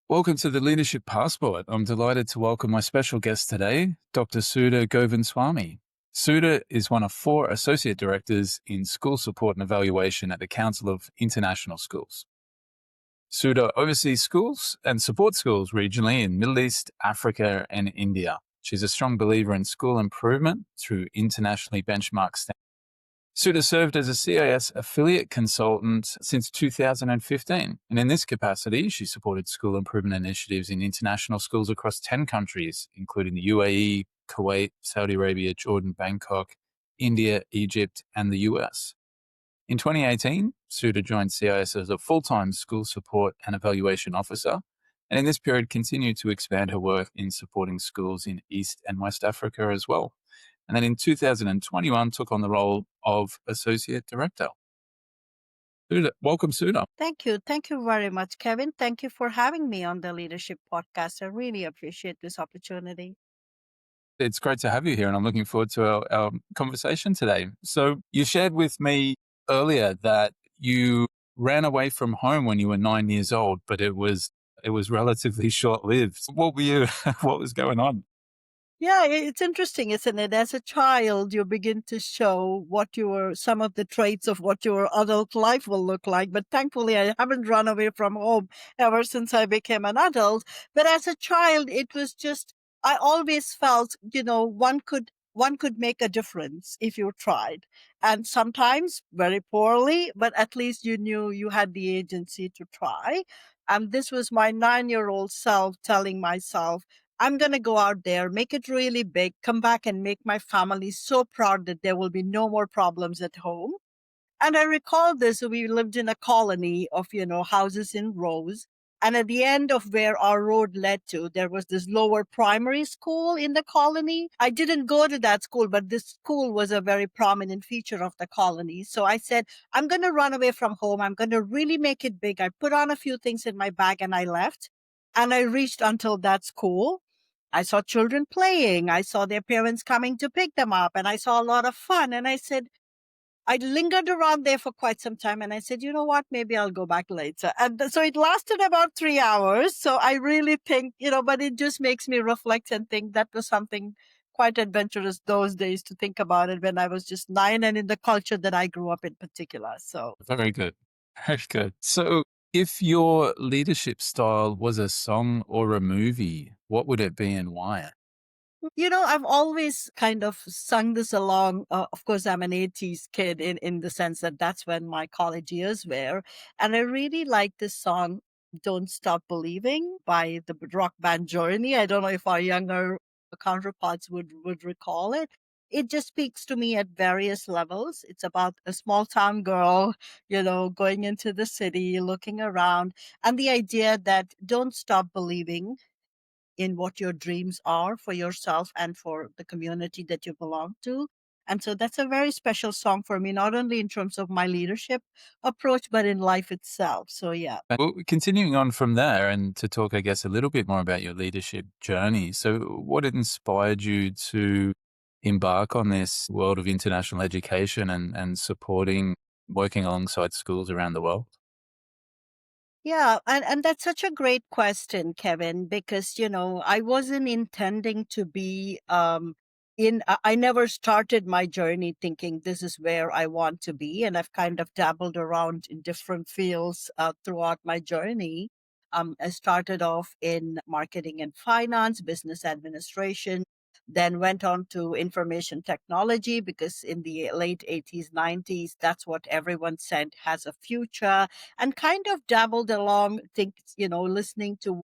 Welcome to the Leadership Passport. I'm delighted to welcome my special guest today, Dr. Sudha Govindswamy. Sudha is one of 4 Associate Directors in School Support and Evaluation at the Council of International Schools. Sudha oversees schools and supports schools regionally in Middle East, Africa, and India. She's a strong believer in school improvement through internationally benchmarked standards. Sudha served as a CIS affiliate consultant since 2015, and in this capacity, she supported school improvement initiatives in international schools across 10 countries, including the UAE, Kuwait, Saudi Arabia, Jordan, Bangkok, India, Egypt, and the US. In 2018, Sudha joined CIS as a full-time school support and evaluation officer, and in this period continued to expand her work in supporting schools in East and West Africa as well. And then in 2021 took on the role of Associate Director. Sudha, welcome, Sudha. Thank you. Thank you very much, Kevin. Thank you for having me on the Leadership Podcast. I really appreciate this opportunity. It's great to have you here, and I'm looking forward to our conversation today. So you shared with me earlier that you ran away from home when you were 9 years old, but it was relatively short-lived. What were you? What was going on? Yeah, it's interesting, isn't it? As a child, you begin to show some of the traits of what your adult life will look like. But thankfully, I haven't run away from home ever since I became an adult. But as a child, it was just, I always felt, one could make a difference if you tried. And sometimes very poorly, but at least you knew you had the agency to try. And this was my 9-year-old self telling myself, I'm going to go out there, make it really big, come back and make my family so proud that there will be no more problems at home. And I recall this. We lived in a colony of, houses in rows. And at the end of where our road led to, there was this lower primary school in the colony. I didn't go to that school, but this school was a very prominent feature of the colony. So I said, I'm going to run away from home. I'm going to really make it big. I put on a few things in my bag and I left. And I reached until that school. I saw children playing. I saw their parents coming to pick them up, and I saw a lot of fun. And I said, I lingered around there for quite some time, and I said, you know what, maybe I'll go back later. And so it lasted about 3 hours. So I really think, but it just makes me reflect and think that was something quite adventurous those days to think about it when I was just 9 and in the culture that I grew up in particular. So Very good. Very good. So if your leadership style was a song or a movie, what would it be and why? I've always kind of sung this along. Of course, I'm an 80s kid in the sense that that's when my college years were. And I really like this song, Don't Stop Believing by the rock band Journey. I don't know if our younger counterparts would recall it. It just speaks to me at various levels. It's about a small town girl, going into the city, looking around, and the idea that don't stop believing in what your dreams are for yourself and for the community that you belong to. And so that's a very special song for me, not only in terms of my leadership approach, but in life itself. So, yeah. Well, continuing on from there and to talk, I guess, a little bit more about your leadership journey. So what inspired you to embark on this world of international education and supporting, working alongside schools around the world? Yeah, and that's such a great question, Kevin, because I wasn't intending to be I never started my journey thinking this is where I want to be, and I've kind of dabbled around in different fields throughout my journey. I started off in marketing and finance, business administration, then went on to information technology because in the late 80s, 90s, that's what everyone said has a future, and kind of dabbled along, listening to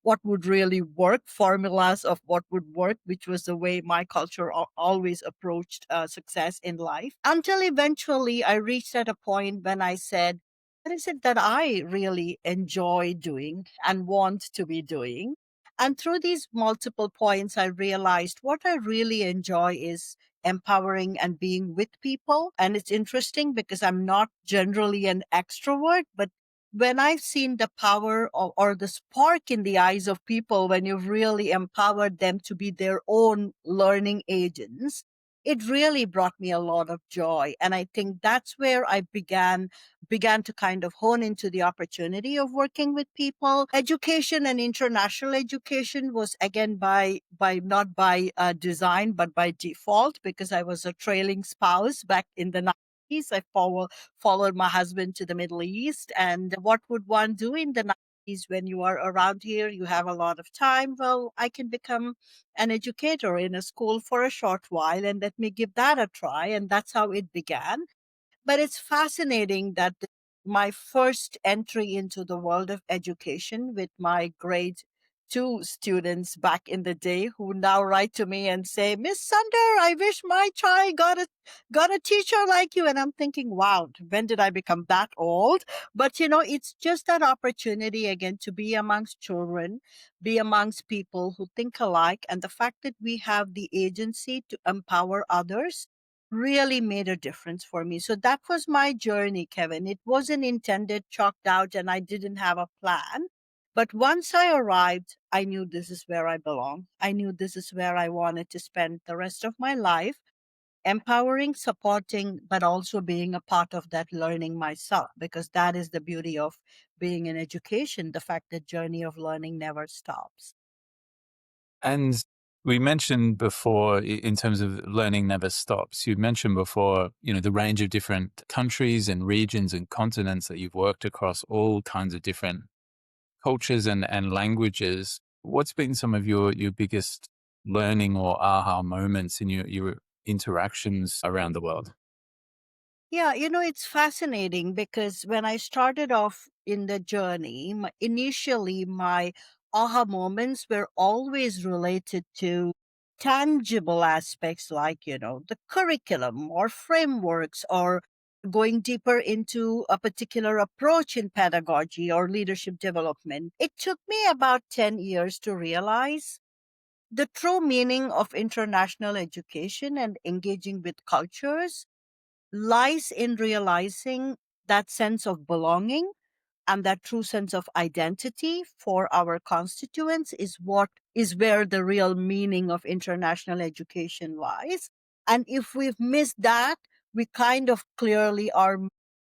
what would really work, formulas of what would work, which was the way my culture always approached success in life. Until eventually I reached at a point when I said, what is it that I really enjoy doing and want to be doing? And through these multiple points, I realized what I really enjoy is empowering and being with people. And it's interesting because I'm not generally an extrovert, but when I've seen the power or the spark in the eyes of people, when you've really empowered them to be their own learning agents, it really brought me a lot of joy. And I think that's where I began to kind of hone into the opportunity of working with people. Education and international education was again by not by design but by default, because I was a trailing spouse back in the 90s. Followed my husband to the Middle East. And what would one do in the 90s when you are around here? You have a lot of time. Well, I can become an educator in a school for a short while and let me give that a try. And that's how it began. But it's fascinating that my first entry into the world of education with my grade two students back in the day, who now write to me and say, Miss Sunder, I wish my child got a teacher like you. And I'm thinking, wow, when did I become that old? But it's just that opportunity again to be amongst children, be amongst people who think alike, and the fact that we have the agency to empower others really made a difference for me. So that was my journey, Kevin. It wasn't intended, chalked out, and I didn't have a plan. But once I arrived, I knew this is where I belong. I knew this is where I wanted to spend the rest of my life, empowering, supporting, but also being a part of that learning myself, because that is the beauty of being in education, the fact that journey of learning never stops. And we mentioned before, in terms of learning never stops, you mentioned before, the range of different countries and regions and continents that you've worked across, all kinds of different cultures and languages. What's been some of your biggest learning or aha moments in your interactions around the world? Yeah, it's fascinating because when I started off in the journey, initially my aha moments were always related to tangible aspects like, the curriculum or frameworks, or going deeper into a particular approach in pedagogy or leadership development. It took me about 10 years to realize the true meaning of international education and engaging with cultures lies in realizing that sense of belonging and that true sense of identity for our constituents is where the real meaning of international education lies. And if we've missed that, we kind of clearly are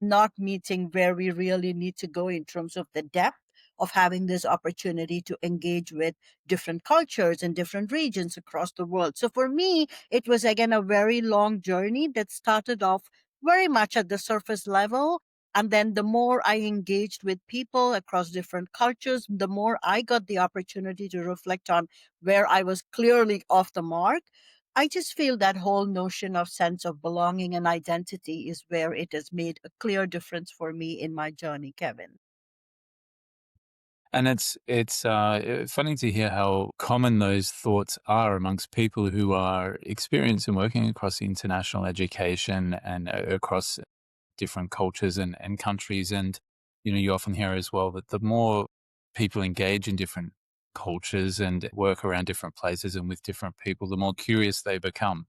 not meeting where we really need to go in terms of the depth of having this opportunity to engage with different cultures and different regions across the world. So for me, it was again a very long journey that started off very much at the surface level. And then the more I engaged with people across different cultures, the more I got the opportunity to reflect on where I was clearly off the mark. I just feel that whole notion of sense of belonging and identity is where it has made a clear difference for me in my journey, Kevin. And it's funny to hear how common those thoughts are amongst people who are experienced and working across international education and across different cultures and countries. And you often hear as well that the more people engage in different cultures and work around different places and with different people, the more curious they become,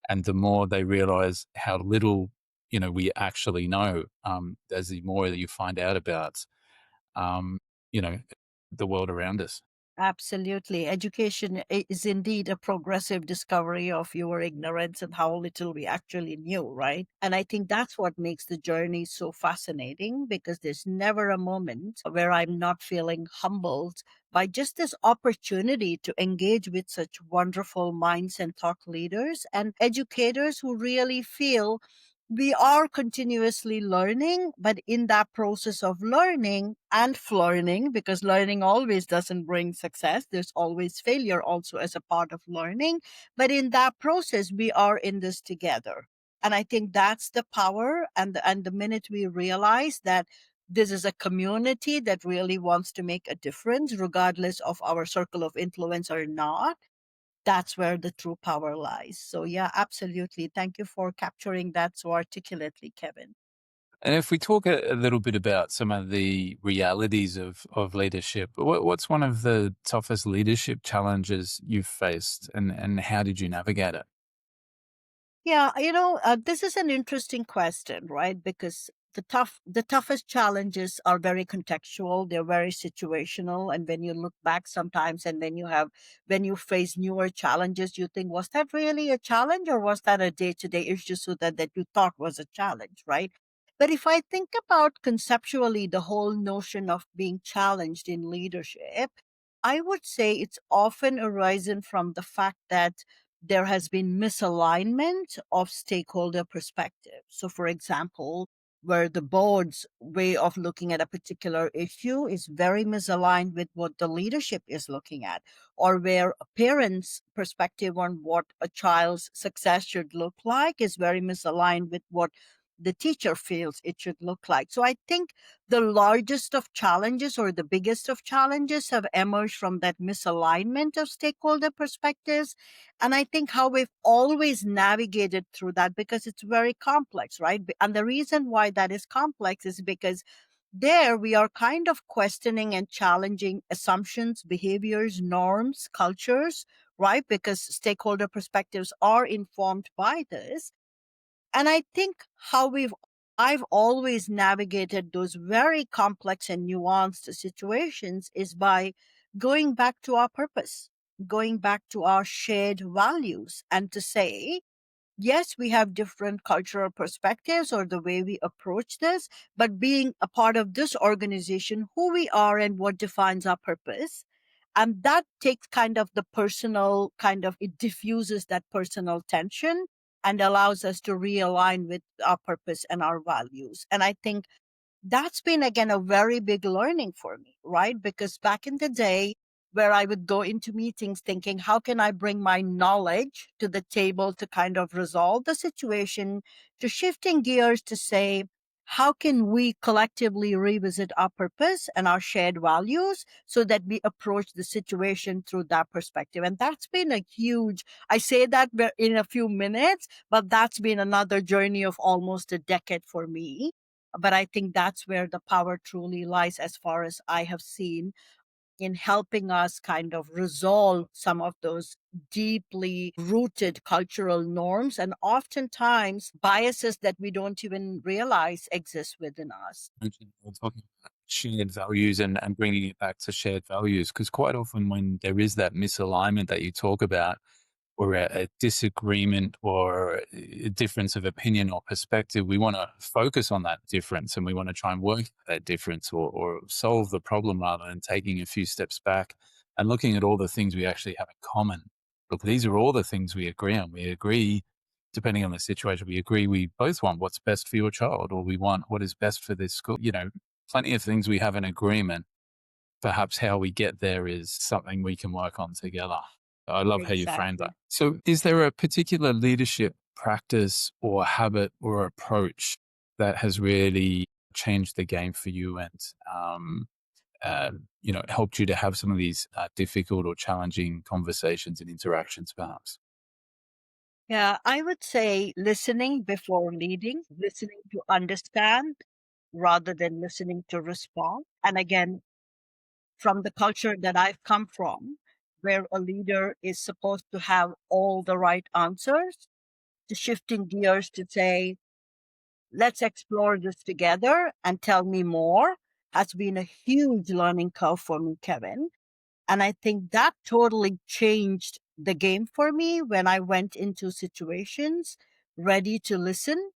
and the more they realize how little we actually know. As the more that you find out about um, you know, the world around us. Absolutely. Education is indeed a progressive discovery of your ignorance and how little we actually knew, right? And I think that's what makes the journey so fascinating, because there's never a moment where I'm not feeling humbled by just this opportunity to engage with such wonderful minds and thought leaders and educators who really feel we are continuously learning, but in that process of learning and learning, because learning always doesn't bring success, there's always failure also as a part of learning. But in that process, we are in this together. And I think that's the power. And the minute we realize that this is a community that really wants to make a difference, regardless of our circle of influence or not, that's where the true power lies. So, yeah, absolutely. Thank you for capturing that so articulately, Kevin. And if we talk a little bit about some of the realities of leadership, what's one of the toughest leadership challenges you've faced, and how did you navigate it? Yeah, this is an interesting question, right? Because the toughest challenges are very contextual, they're very situational, and when you look back sometimes and when you face newer challenges, you think, was that really a challenge, or was that a day-to-day issue so that you thought was a challenge, right? But if I think about conceptually the whole notion of being challenged in leadership, I would say it's often arisen from the fact that there has been misalignment of stakeholder perspective. So, for example, where the board's way of looking at a particular issue is very misaligned with what the leadership is looking at, or where a parent's perspective on what a child's success should look like is very misaligned with what the teacher feels it should look like. So I think the largest of challenges or the biggest of challenges have emerged from that misalignment of stakeholder perspectives. And I think how we've always navigated through that, because it's very complex, right? And the reason why that is complex is because there we are kind of questioning and challenging assumptions, behaviors, norms, cultures, right? Because stakeholder perspectives are informed by this. And I think I've always navigated those very complex and nuanced situations is by going back to our purpose, going back to our shared values, and to say, yes, we have different cultural perspectives or the way we approach this, but being a part of this organization, who we are and what defines our purpose. And that takes kind of the personal, it diffuses that personal tension and allows us to realign with our purpose and our values. And I think that's been again a very big learning for me, right? Because back in the day, where I would go into meetings thinking, how can I bring my knowledge to the table to kind of resolve the situation, to shifting gears to say, how can we collectively revisit our purpose and our shared values so that we approach the situation through that perspective? And that's been a huge, I say that in a few minutes, but that's been another journey of almost a decade for me. But I think that's where the power truly lies, as far as I have seen, in helping us kind of resolve some of those deeply rooted cultural norms and oftentimes biases that we don't even realize exist within us. We're talking about shared values and bringing it back to shared values, because quite often when there is that misalignment that you talk about, or a disagreement or a difference of opinion or perspective, we want to focus on that difference and we want to try and work that difference, or solve the problem rather than taking a few steps back and looking at all the things we actually have in common. Look, these are all the things we agree on. We agree, depending on the situation, we agree we both want what's best for your child, or we want what is best for this school. Plenty of things we have in agreement. Perhaps how we get there is something we can work on together. I love how you framed that. Exactly. So, is there a particular leadership practice or habit or approach that has really changed the game for you and, helped you to have some of these difficult or challenging conversations and interactions, perhaps? Yeah, I would say listening before leading, listening to understand rather than listening to respond. And again, from the culture that I've come from, where a leader is supposed to have all the right answers, to shifting gears to say, let's explore this together and tell me more, has been a huge learning curve for me, Kevin. And I think that totally changed the game for me when I went into situations ready to listen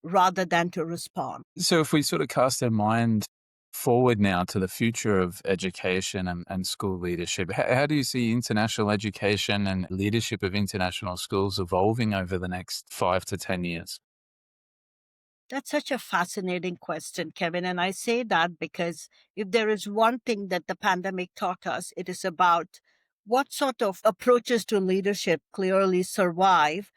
rather than to respond. So, if we sort of cast our mind forward now to the future of education and school leadership, how do you see international education and leadership of international schools evolving over the next 5 to 10 years? That's such a fascinating question, Kevin. And I say that because if there is one thing that the pandemic taught us, it is about what sort of approaches to leadership clearly survive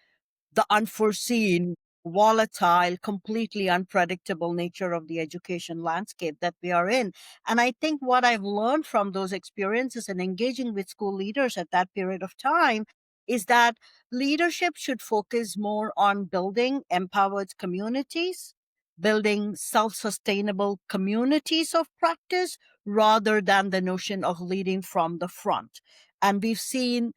the unforeseen, volatile, completely unpredictable nature of the education landscape that we are in. And I think what I've learned from those experiences and engaging with school leaders at that period of time is that leadership should focus more on building empowered communities, building self sustainable communities of practice rather than the notion of leading from the front. And we've seen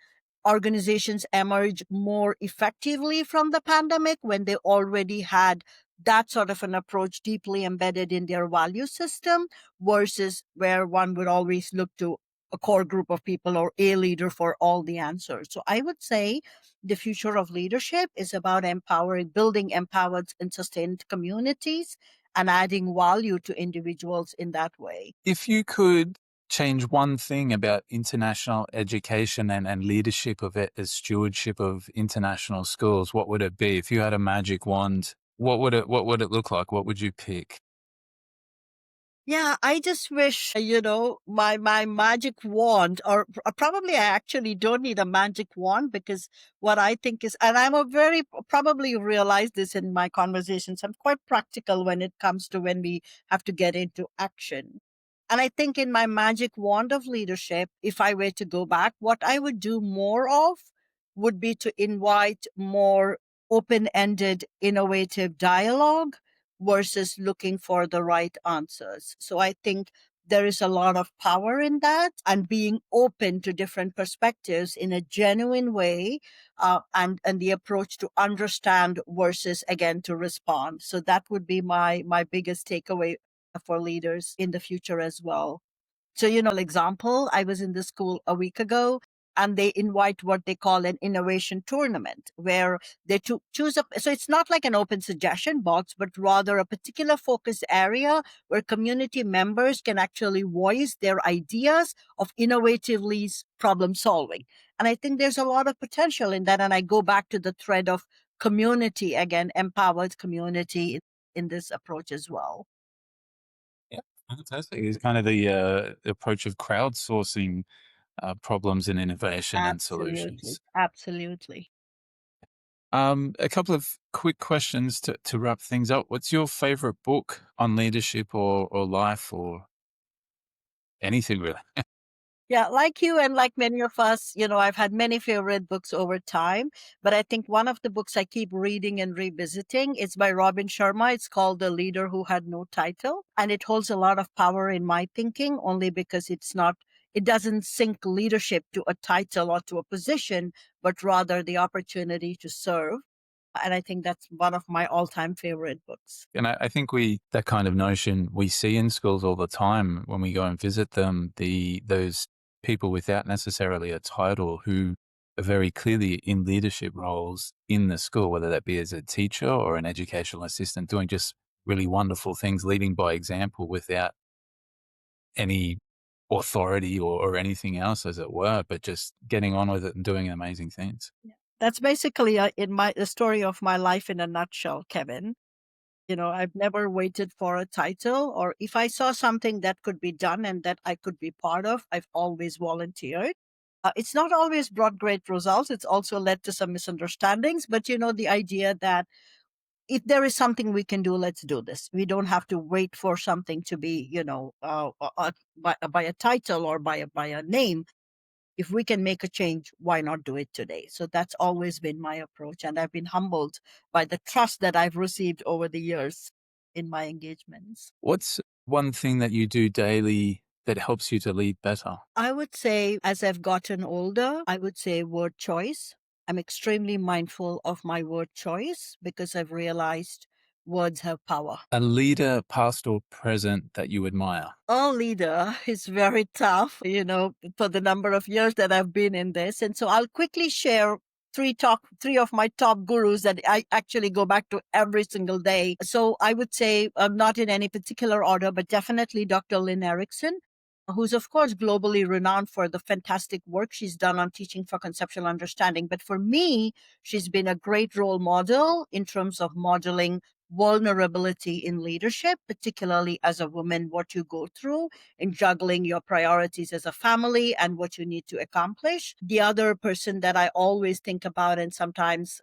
organizations emerge more effectively from the pandemic when they already had that sort of an approach deeply embedded in their value system versus where one would always look to a core group of people or a leader for all the answers. So I would say the future of leadership is about empowering, building empowered and sustained communities and adding value to individuals in that way. If you could change one thing about international education and leadership of it as stewardship of international schools, what would it be? If you had a magic wand, what would it look like? What would you pick? Yeah, I just wish, my magic wand, or probably I actually don't need a magic wand, because what I think is, and I'm a very, probably you realize this in my conversations, I'm quite practical when it comes to when we have to get into action. And I think in my magic wand of leadership, if I were to go back, what I would do more of would be to invite more open ended, innovative dialogue versus looking for the right answers. So I think there is a lot of power in that, and being open to different perspectives in a genuine way, and the approach to understand versus again to respond. So that would be my biggest takeaway for leaders in the future as well. So, example, I was in the school a week ago, and they invite what they call an innovation tournament where they choose up. So it's not like an open suggestion box, but rather a particular focus area where community members can actually voice their ideas of innovatively problem solving. And I think there's a lot of potential in that. And I go back to the thread of community again, empowered community in this approach as well. Yeah, fantastic. It's kind of the approach of crowdsourcing problems and innovation and Absolutely. solutions. Absolutely. A couple of quick questions to wrap things up. What's your favorite book on leadership or life or anything really? Yeah, like you and like many of us, I've had many favorite books over time, but I think one of the books I keep reading and revisiting is by Robin Sharma. It's called The Leader Who Had No Title, and it holds a lot of power in my thinking only because it doesn't sync leadership to a title or to a position, but rather the opportunity to serve. And I think that's one of my all-time favorite books. And I think that kind of notion we see in schools all the time when we go and visit them, those people without necessarily a title who are very clearly in leadership roles in the school, whether that be as a teacher or an educational assistant, doing just really wonderful things, leading by example without any authority or anything else, as it were, but just getting on with it and doing amazing things. Yeah. That's basically the story of my life in a nutshell, Kevin. I've never waited for a title, or if I saw something that could be done and that I could be part of, I've always volunteered. It's not always brought great results. It's also led to some misunderstandings, but the idea that if there is something we can do, let's do this. We don't have to wait for something to be, by a title or by a name. If we can make a change, why not do it today? So that's always been my approach. And I've been humbled by the trust that I've received over the years in my engagements. What's one thing that you do daily that helps you to lead better? I would say, as I've gotten older, I would say word choice. I'm extremely mindful of my word choice because I've realized words have power. A leader, past or present, that you admire? Our leader is very tough, for the number of years that I've been in this. And so I'll quickly share three of my top gurus that I actually go back to every single day. So I would say, not in any particular order, but definitely Dr. Lynn Erickson, who's of course globally renowned for the fantastic work she's done on teaching for conceptual understanding. But for me, she's been a great role model in terms of modeling vulnerability in leadership, particularly as a woman, what you go through in juggling your priorities as a family and what you need to accomplish. The other person that I always think about and sometimes,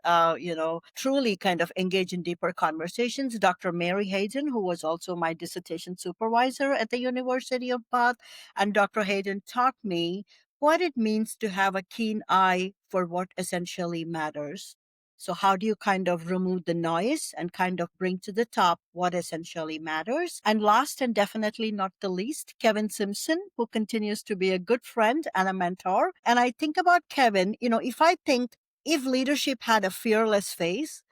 truly kind of engage in deeper conversations, Dr. Mary Hayden, who was also my dissertation supervisor at the University of Bath. And Dr. Hayden taught me what it means to have a keen eye for what essentially matters. So, how do you kind of remove the noise and kind of bring to the top what essentially matters? And last and definitely not the least, Kevin Simpson, who continues to be a good friend and a mentor. And I think about Kevin, if leadership had a fearless face,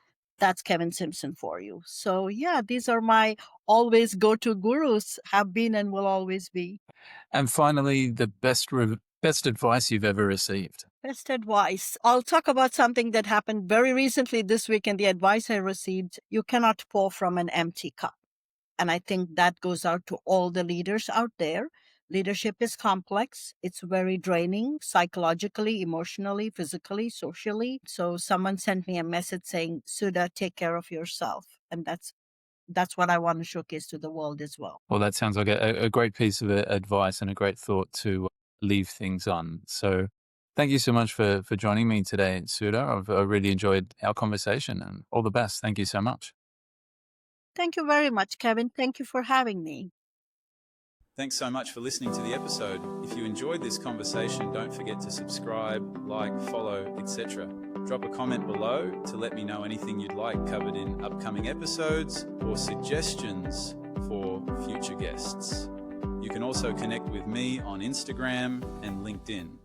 that's Kevin Simpson for you. So yeah, these are my always go-to gurus, have been and will always be. And finally, the best advice you've ever received. Best advice. I'll talk about something that happened very recently this week, and the advice I received: you cannot pour from an empty cup. And I think that goes out to all the leaders out there. Leadership is complex. It's very draining psychologically, emotionally, physically, socially. So someone sent me a message saying, Sudha, take care of yourself. And that's what I want to showcase to the world as well. Well, that sounds like a great piece of advice and a great thought to leave things on. So thank you so much for joining me today, Sudha. I've really enjoyed our conversation, and all the best. Thank you so much. Thank you very much, Kevin. Thank you for having me. Thanks so much for listening to the episode. If you enjoyed this conversation, don't forget to subscribe, like, follow, etc. Drop a comment below to let me know anything you'd like covered in upcoming episodes or suggestions for future guests. You can also connect with me on Instagram and LinkedIn.